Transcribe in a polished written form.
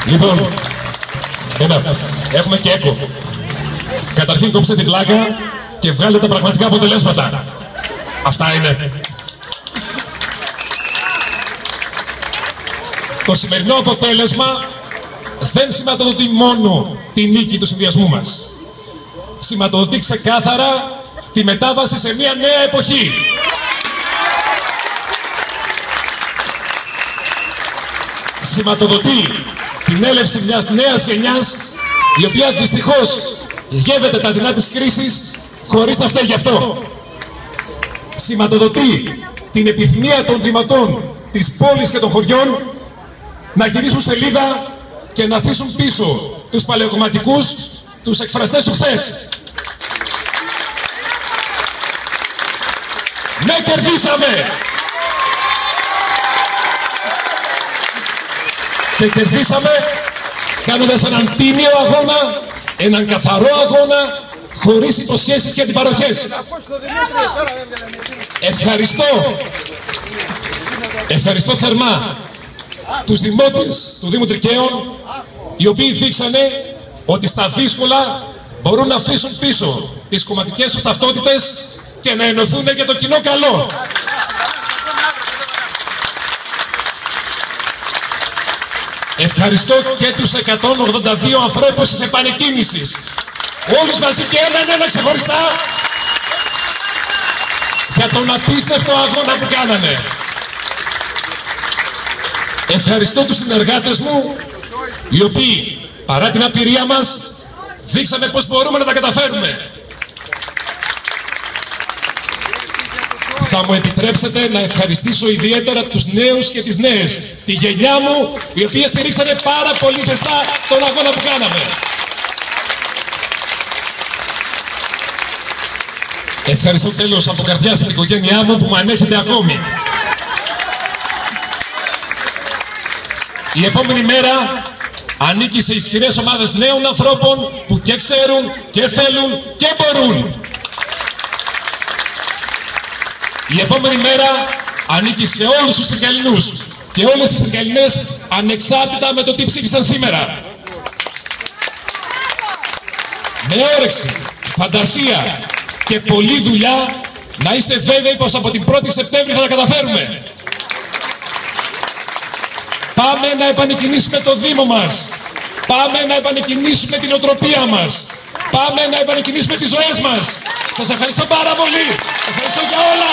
Λοιπόν, έχουμε και έκο. Καταρχήν κόψτε την πλάκα και βγάλετε τα πραγματικά αποτελέσματα. Αυτά είναι. Το σημερινό αποτέλεσμα δεν σηματοδοτεί μόνο τη νίκη του συνδυασμού μας. Σηματοδοτεί ξεκάθαρα τη μετάβαση σε μια νέα εποχή. Σηματοδοτεί την έλευση μιας νέας γενιάς, η οποία δυστυχώς γεύεται τα δεινά της κρίσης χωρίς να φταίει γι' αυτό. Σηματοδοτεί την επιθυμία των δημοτών της πόλης και των χωριών να γυρίσουν σελίδα και να αφήσουν πίσω τους παλαιοκομματικούς, τους εκφραστές του χθες. Ναι, κερδίσαμε! Και κερδίσαμε κάνοντας έναν τίμιο αγώνα, έναν καθαρό αγώνα, χωρίς υποσχέσεις και αντιπαροχές. Ευχαριστώ θερμά τους δημότες του Δήμου Τρικαίων, οι οποίοι δείξανε ότι στα δύσκολα μπορούν να αφήσουν πίσω τις κομματικές τους ταυτότητες και να ενωθούν για το κοινό καλό. Ευχαριστώ και τους 182 ανθρώπους της επανεκκίνησης, όλους μαζί και έναν ξεχωριστά, για τον απίστευτο αγώνα που κάνανε. Ευχαριστώ τους συνεργάτες μου, οι οποίοι παρά την απειρία μας δείξαμε πως μπορούμε να τα καταφέρουμε. Θα μου επιτρέψετε να ευχαριστήσω ιδιαίτερα τους νέους και τις νέες, τη γενιά μου, οι οποίες στηρίξανε πάρα πολύ ζεστά τον αγώνα που κάναμε. Ευχαριστώ τέλος από καρδιά στην οικογένειά μου που με ανέχεται ακόμη. Η επόμενη μέρα ανήκει σε ισχυρές ομάδες νέων ανθρώπων που και ξέρουν και θέλουν και μπορούν. Η επόμενη μέρα ανήκει σε όλους τους Τρικαλινούς και όλες τις Τρικαλινές, ανεξάρτητα με το τι ψήφισαν σήμερα. Με όρεξη, φαντασία και πολλή δουλειά, να είστε βέβαιοι πως από την 1η Σεπτέμβρη θα τα καταφέρουμε. Πάμε να επανεκκινήσουμε το Δήμο μας. Πάμε να επανεκκινήσουμε την οτροπία μας. Πάμε να επανεκκινήσουμε τις ζωές μας. Σας ευχαριστώ πάρα πολύ. Ευχαριστώ για όλα.